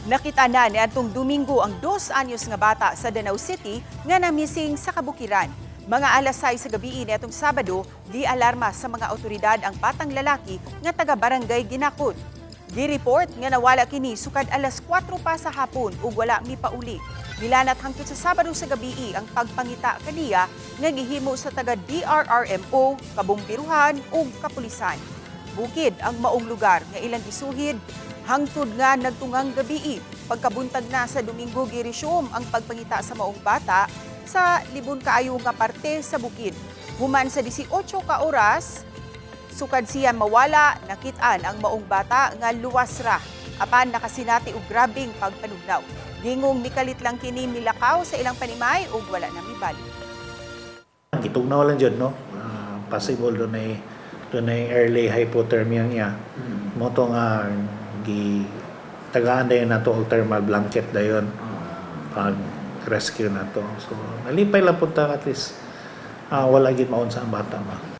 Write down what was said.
Nakit-an ni atong Domingo ang 2 anyos nga bata sa Danao City nga namising sa kabukiran. Mga alas 6 sa gabi ni atong Sabado, di-alarma sa mga otoridad ang Batang Lalaki nga taga-barangay Ginakod. Gi-report nga nawala kini sukad alas 4 pa sa hapon ug wala mipauli. Milanat hangtod sa Sabado sa gabi ang pagpangita kaniya nga gihimo sa taga-DRRMO, kabombiruhan ug kapulisan. Bukid ang maong lugar nga ilang gisuhid hangtod nga nagtungang gabi. Pagkabuntag na sa Domingo giresume ang pagpangita sa maong bata sa libon kaayo nga parte sa bukid. Human sa 18 ka oras, sukad siya mawala, nakit-an ang maong bata nga luwas ra. Apan nakasinati og grabing pagpanugnaw. Gingong mikalit lang kini nilakaw sa ilang panimay ug wala na mibalik. Gitugnaw lang dyan, no? Possible doon ay early hypothermia niya. Mo to nga tagaan dayon nato og thermal blanket dayon pag rescue nato. So nalipay lang punta at least wala gid maun sa ang bata ba.